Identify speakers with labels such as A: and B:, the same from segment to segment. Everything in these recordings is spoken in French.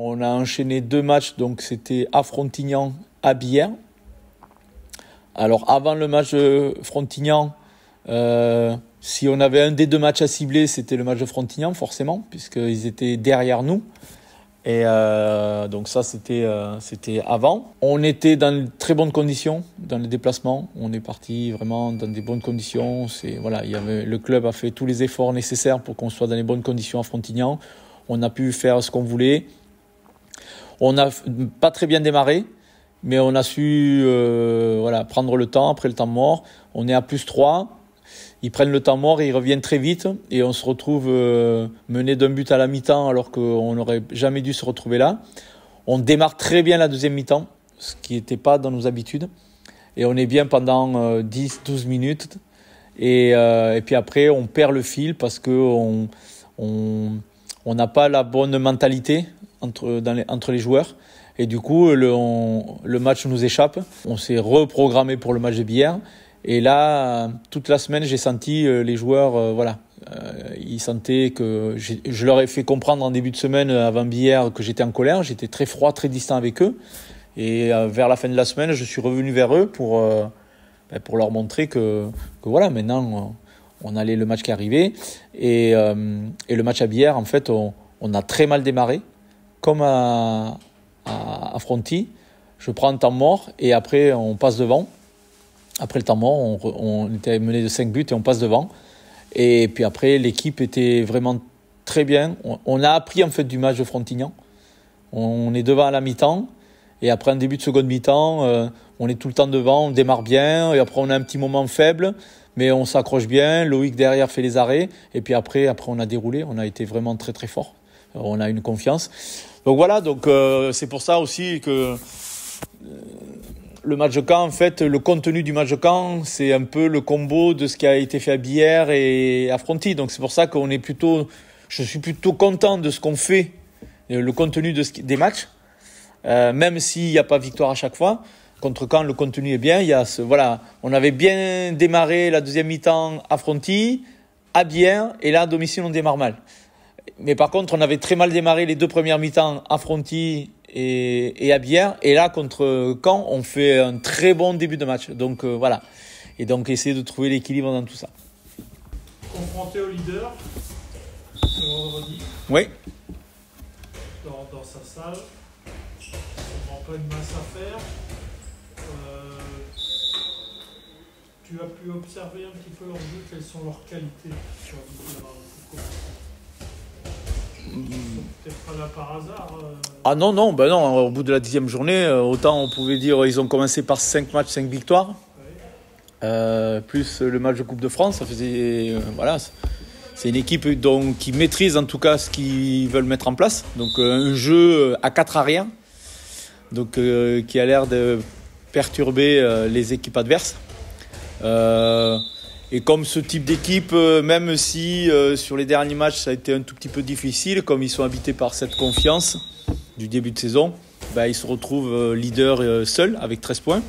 A: On a enchaîné 2 matchs, donc c'était à Frontignan, à Billère. Alors avant le match de Frontignan, si on avait un des 2 matchs à cibler, c'était le match de Frontignan forcément, puisqu'ils étaient derrière nous. Et donc ça c'était avant. On était dans de très bonnes conditions dans les déplacements. On est parti vraiment dans des bonnes conditions. Le club a fait tous les efforts nécessaires pour qu'on soit dans les bonnes conditions à Frontignan. On a pu faire ce qu'on voulait. On n'a pas très bien démarré, mais on a su prendre le temps après le temps mort. On est à +3. Ils prennent le temps mort et ils reviennent très vite. Et on se retrouve mené d'un but à la mi-temps alors qu'on n'aurait jamais dû se retrouver là. On démarre très bien la deuxième mi-temps, ce qui n'était pas dans nos habitudes. Et on est bien pendant 10-12 minutes. Et puis après, on perd le fil parce qu'on n'a pas la bonne mentalité entre les joueurs. Et du coup, le match nous échappe. On s'est reprogrammé pour le match de Billère. Et là, toute la semaine, j'ai senti les joueurs, ils sentaient que je leur ai fait comprendre en début de semaine avant Billère que j'étais en colère. J'étais très froid, très distant avec eux. Et vers la fin de la semaine, je suis revenu vers eux pour leur montrer que maintenant, on allait le match qui arrivait. Et le match à Billère, en fait, on a très mal démarré, comme à Fronty. Je prends un temps mort et après, on passe devant. Après le temps mort, on était mené de 5 buts et on passe devant. Et puis après, l'équipe était vraiment très bien. On a appris en fait du match de Frontignan. On est devant à la mi-temps. Et après un début de seconde mi-temps, on est tout le temps devant, on démarre bien. Et après, on a un petit moment faible, mais on s'accroche bien. Loïc derrière fait les arrêts. Et puis après on a déroulé. On a été vraiment très très fort. On a une confiance. Donc voilà, c'est pour ça aussi que... le match de Caen, en fait, le contenu du match de Caen, c'est un peu le combo de ce qui a été fait à Billère et à Fronty. Donc c'est pour ça je suis plutôt content de ce qu'on fait, le contenu des matchs, même s'il n'y a pas victoire à chaque fois. Contre Caen, le contenu est bien. On avait bien démarré la deuxième mi-temps à Fronty, à Billère, et là à domicile on démarre mal. Mais par contre, on avait très mal démarré les 2 premières mi-temps à Fronty et à Billère. Et là, contre Caen, on fait un très bon début de match. Donc voilà. Et donc, essayer de trouver l'équilibre dans tout ça.
B: Confronté au leader, ce vendredi.
A: Oui.
B: Dans sa salle. On n'a pas une masse à faire. Tu as pu observer un petit peu en jeu quelles sont leurs qualités sur peut-être pas là par hasard.
A: Ah non, au bout de la 10e journée, autant on pouvait dire ils ont commencé par 5 matchs, 5 victoires, plus le match de Coupe de France, ça faisait c'est une équipe qui maîtrise en tout cas ce qu'ils veulent mettre en place, donc un jeu à 4 arrières, donc qui a l'air de perturber les équipes adverses. Et comme ce type d'équipe, même si sur les derniers matchs ça a été un tout petit peu difficile, comme ils sont habités par cette confiance du début de saison, ils se retrouvent leaders seuls avec 13 points.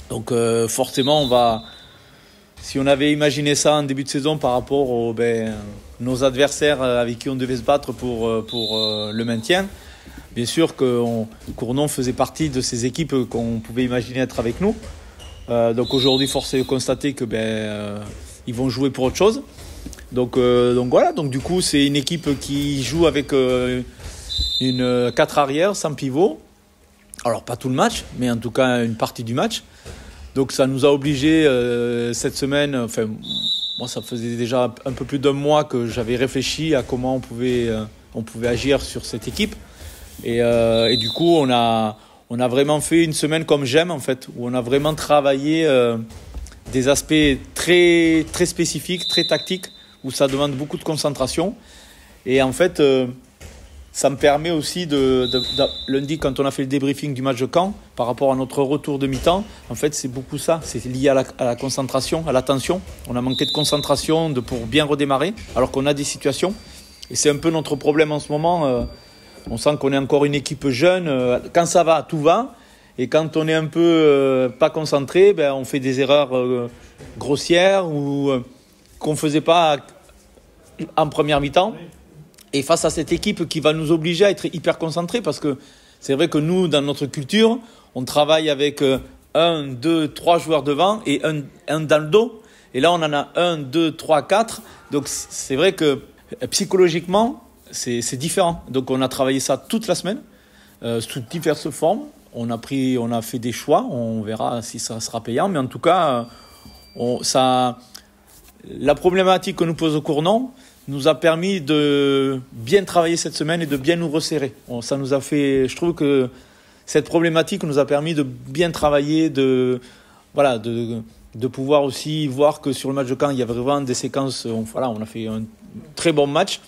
A: Donc forcément, si on avait imaginé ça en début de saison par rapport aux nos adversaires avec qui on devait se battre pour le maintien, bien sûr que Cournon faisait partie de ces équipes qu'on pouvait imaginer être avec nous. Donc aujourd'hui, force est de constater que ils vont jouer pour autre chose. Donc voilà. Donc du coup, c'est une équipe qui joue avec une 4 arrières sans pivot. Alors pas tout le match, mais en tout cas une partie du match. Donc ça nous a obligés cette semaine. Enfin, moi, ça faisait déjà un peu plus d'un mois que j'avais réfléchi à comment on pouvait agir sur cette équipe. Et du coup, on a vraiment fait une semaine comme j'aime en fait, où on a vraiment travaillé des aspects très, très spécifiques, très tactiques, où ça demande beaucoup de concentration. Et en fait, ça me permet aussi lundi, quand on a fait le débriefing du match de Caen, par rapport à notre retour de mi-temps, en fait, c'est beaucoup ça. C'est lié à la concentration, à l'attention. On a manqué de concentration pour bien redémarrer, alors qu'on a des situations. Et c'est un peu notre problème en ce moment. On sent qu'on est encore une équipe jeune. Quand ça va, tout va. Et quand on est un peu pas concentré, on fait des erreurs grossières ou qu'on ne faisait pas en première mi-temps. Et face à cette équipe qui va nous obliger à être hyper concentrés, parce que c'est vrai que nous, dans notre culture, on travaille avec 1, 2, 3 joueurs devant et un dans le dos. Et là, on en a 1, 2, 3, 4. Donc, c'est vrai que psychologiquement, c'est différent. Donc, on a travaillé ça toute la semaine, sous diverses formes. On a fait des choix. On verra si ça sera payant. Mais en tout cas, la problématique que nous pose Cournon nous a permis de bien travailler cette semaine et de bien nous resserrer. Ça nous a fait, je trouve que cette problématique nous a permis de bien travailler, de pouvoir aussi voir que sur le match de Caen, il y avait vraiment des séquences. On a fait un très bon match.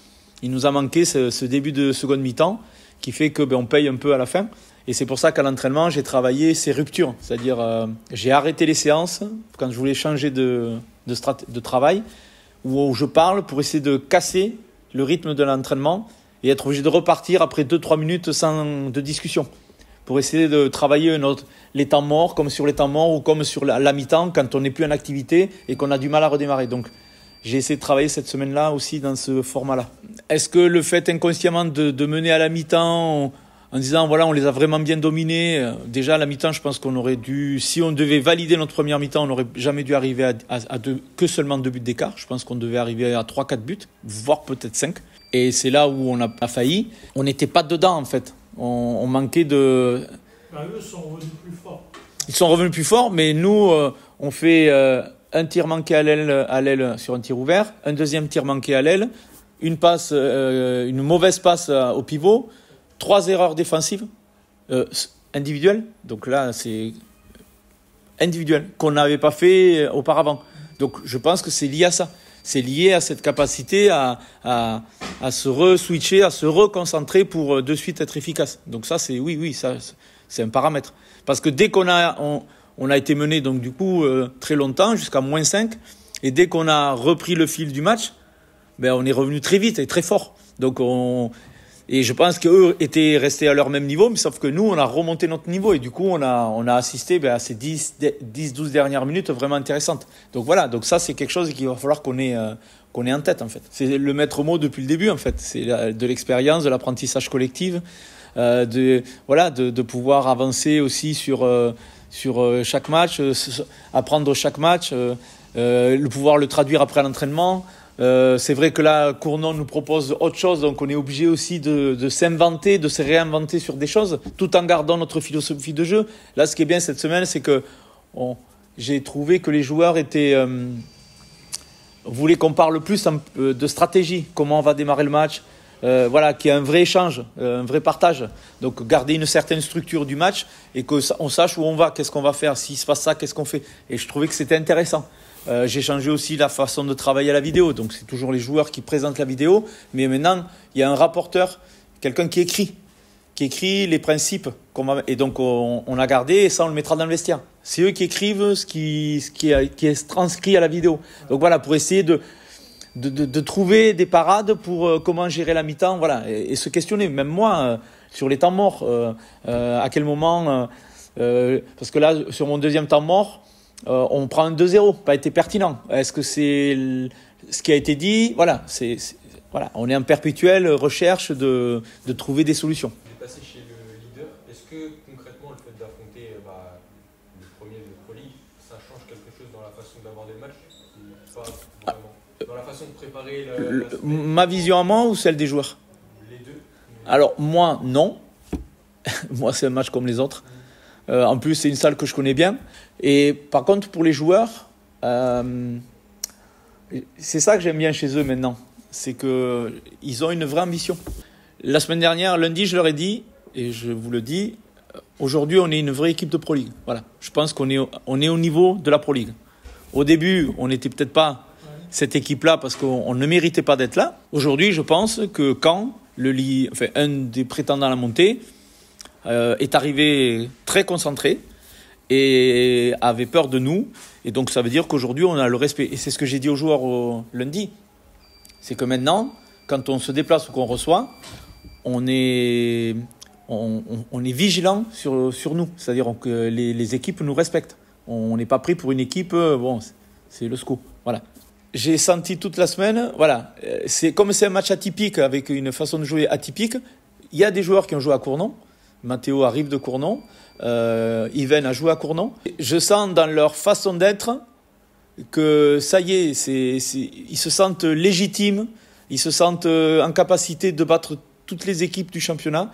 A: Il nous a manqué ce début de seconde mi-temps qui fait que on paye un peu à la fin. Et c'est pour ça qu'à l'entraînement, j'ai travaillé ces ruptures. C'est-à-dire, j'ai arrêté les séances quand je voulais changer de travail, où je parle pour essayer de casser le rythme de l'entraînement et être obligé de repartir après 2-3 minutes de discussion, pour essayer de travailler les temps morts, comme sur les temps morts ou comme sur la mi-temps, quand on n'est plus en activité et qu'on a du mal à redémarrer. Donc, j'ai essayé de travailler cette semaine-là aussi dans ce format-là. Est-ce que le fait inconsciemment de mener à la mi-temps en disant voilà, on les a vraiment bien dominés, déjà à la mi-temps, je pense qu'on aurait dû, si on devait valider notre première mi-temps, on n'aurait jamais dû arriver que seulement 2 buts d'écart. Je pense qu'on devait arriver à 3-4 buts, voire peut-être 5. Et c'est là où on a failli. On n'était pas dedans en fait. On manquait de...
B: Eux sont revenus plus forts.
A: Ils sont revenus plus forts, mais nous, on fait un tir manqué à l'aile sur un tir ouvert, un deuxième tir manqué à l'aile, une mauvaise passe au pivot, 3 erreurs défensives individuelles. Donc là, c'est individuel, qu'on n'avait pas fait auparavant. Donc je pense que c'est lié à ça. C'est lié à cette capacité à se re-switcher, à se reconcentrer pour de suite être efficace. Donc ça, ça, c'est un paramètre. Parce que dès qu'on a été mené, donc du coup, très longtemps, jusqu'à -5, et dès qu'on a repris le fil du match, on est revenu très vite et très fort. Donc et je pense qu'eux étaient restés à leur même niveau, mais sauf que nous, on a remonté notre niveau. Et du coup, on a assisté à ces 10-12 dernières minutes vraiment intéressantes. Donc voilà, donc ça, c'est quelque chose qu'il va falloir qu'on ait en tête, en fait. C'est le maître mot depuis le début, en fait. C'est de l'expérience, de l'apprentissage collectif, de pouvoir avancer aussi sur chaque match, apprendre chaque match, pouvoir le traduire après l'entraînement. C'est vrai que là, Cournon nous propose autre chose, donc on est obligé aussi de s'inventer, de se réinventer sur des choses, tout en gardant notre philosophie de jeu. Là, ce qui est bien cette semaine, c'est que j'ai trouvé que les joueurs voulaient qu'on parle plus de stratégie, comment on va démarrer le match, qu'il y ait un vrai échange, un vrai partage. Donc garder une certaine structure du match et qu'on sache où on va, qu'est-ce qu'on va faire, s'il se passe ça, qu'est-ce qu'on fait. Et je trouvais que c'était intéressant. J'ai changé aussi la façon de travailler à la vidéo. Donc, c'est toujours les joueurs qui présentent la vidéo. Mais maintenant, il y a un rapporteur, quelqu'un qui écrit les principes. Et donc, on a gardé et ça, on le mettra dans le vestiaire. C'est eux qui écrivent ce qui est transcrit à la vidéo. Donc, voilà, pour essayer de trouver des parades pour comment gérer la mi-temps. Voilà, et se questionner. Même moi, sur les temps morts, à quel moment... parce que là, sur mon deuxième temps mort, on prend un 2-0, pas été pertinent. Est-ce que c'est ce qui a été dit? Voilà, on est en perpétuelle recherche de trouver des solutions.
C: Vous êtes passé chez le leader. Est-ce que concrètement le fait d'affronter le premier de Pro League, ça change quelque chose dans la façon d'aborder le match? Pas vraiment. Dans la façon de préparer
A: ma vision à moi ou celle des joueurs?
C: Les deux.
A: Alors moi, non. Moi, c'est un match comme les autres. En plus, c'est une salle que je connais bien. Et par contre, pour les joueurs, c'est ça que j'aime bien chez eux maintenant. C'est qu'ils ont une vraie ambition. La semaine dernière, lundi, je leur ai dit, et je vous le dis, aujourd'hui, on est une vraie équipe de Pro League. Voilà. Je pense qu'on est au niveau de la Pro League. Au début, on n'était peut-être pas cette équipe-là parce qu'on ne méritait pas d'être là. Aujourd'hui, je pense que Caen, un des prétendants à la montée, est arrivé très concentré et avait peur de nous. Et donc, ça veut dire qu'aujourd'hui, on a le respect. Et c'est ce que j'ai dit aux joueurs lundi. C'est que maintenant, quand on se déplace ou qu'on reçoit, on est vigilant sur nous. C'est-à-dire que les équipes nous respectent. On n'est pas pris pour une équipe, c'est le SCO. Voilà. j'ai senti toute la semaine, voilà, comme c'est un match atypique avec une façon de jouer atypique, il y a des joueurs qui ont joué à Cournon. Mathéo arrive de Cournon, Yven a joué à Cournon. Je sens dans leur façon d'être que ça y est, ils se sentent légitimes, ils se sentent en capacité de battre toutes les équipes du championnat.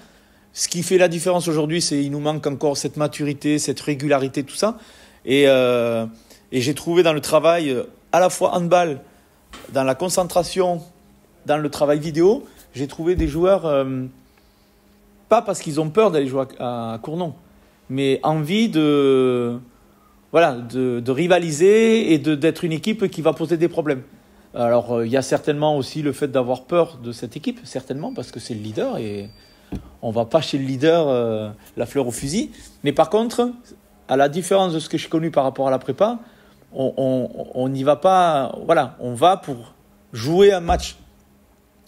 A: Ce qui fait la différence aujourd'hui, c'est qu'il nous manque encore cette maturité, cette régularité, tout ça. Et j'ai trouvé dans le travail, à la fois handball, dans la concentration, dans le travail vidéo, j'ai trouvé des joueurs, pas parce qu'ils ont peur d'aller jouer à Cournon, mais envie de rivaliser et d'être une équipe qui va poser des problèmes. Alors, il y a certainement aussi le fait d'avoir peur de cette équipe, certainement, parce que c'est le leader et on ne va pas chez le leader la fleur au fusil. Mais par contre, à la différence de ce que j'ai connu par rapport à la prépa, on n'y va pas, voilà, on va pour jouer un match.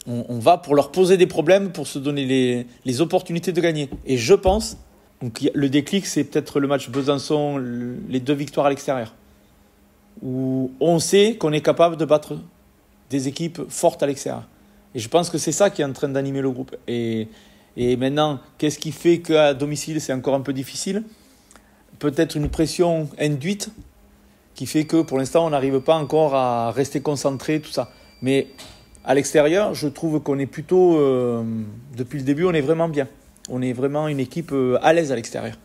A: On va pour leur poser des problèmes, pour se donner les opportunités de gagner. Et je pense, donc le déclic, c'est peut-être le match Besançon, les 2 victoires à l'extérieur, où on sait qu'on est capable de battre des équipes fortes à l'extérieur. Et je pense que c'est ça qui est en train d'animer le groupe. Et maintenant, qu'est-ce qui fait qu'à domicile, c'est encore un peu difficile ? Peut-être une pression induite qui fait que pour l'instant, on n'arrive pas encore à rester concentré, tout ça. Mais à l'extérieur, je trouve qu'on est plutôt, depuis le début, on est vraiment bien. On est vraiment une équipe à l'aise à l'extérieur.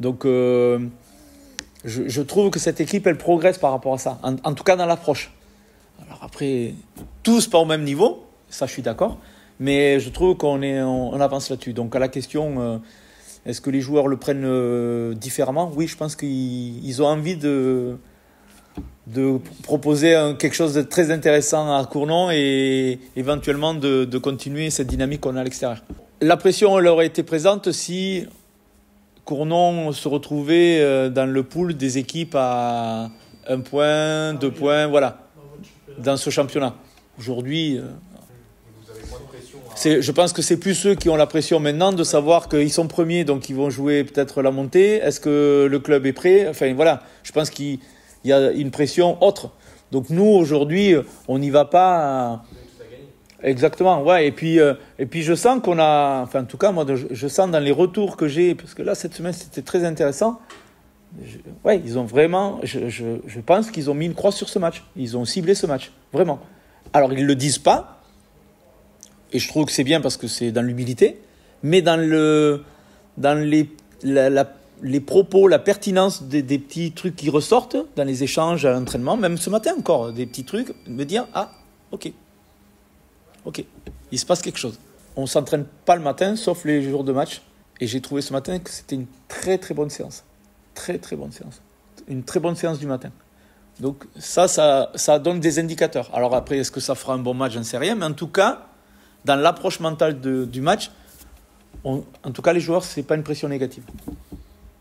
A: Donc, je trouve que cette équipe, elle progresse par rapport à ça, en tout cas dans l'approche. Alors après, tous pas au même niveau, ça je suis d'accord, mais je trouve on avance là-dessus. Donc à la question, est-ce que les joueurs le prennent différemment ? Oui, je pense qu'ils ont envie de proposer quelque chose de très intéressant à Cournon et éventuellement de continuer cette dynamique qu'on a à l'extérieur. La pression elle aurait été présente si Cournon se retrouvait dans le pool des équipes à 1 point, 2 points, voilà, dans ce championnat. Aujourd'hui, je pense que c'est plus ceux qui ont la pression maintenant de savoir qu'ils sont premiers, donc ils vont jouer peut-être la montée. Est-ce que le club est prêt ? Enfin voilà, je pense qu'il y a une pression autre. Donc nous, aujourd'hui, on n'y va pas... Exactement, ouais. Et puis je sens qu'on a... Enfin, en tout cas, moi, je sens dans les retours que j'ai... Parce que là, cette semaine, c'était très intéressant. Ouais, ils ont vraiment... Je pense qu'ils ont mis une croix sur ce match. Ils ont ciblé ce match, vraiment. Alors, ils ne le disent pas. Et je trouve que c'est bien parce que c'est dans l'humilité. Mais dans les propos, la pertinence des petits trucs qui ressortent dans les échanges à l'entraînement, même ce matin encore, des petits trucs, me dire, ah, ok, il se passe quelque chose. On ne s'entraîne pas le matin, sauf les jours de match. Et j'ai trouvé ce matin que c'était une très très bonne séance. Très très bonne séance. Une très bonne séance du matin. Donc ça donne des indicateurs. Alors après, est-ce que ça fera un bon match ? J'en sais rien. Mais en tout cas, dans l'approche mentale du match, en tout cas les joueurs, ce n'est pas une pression négative.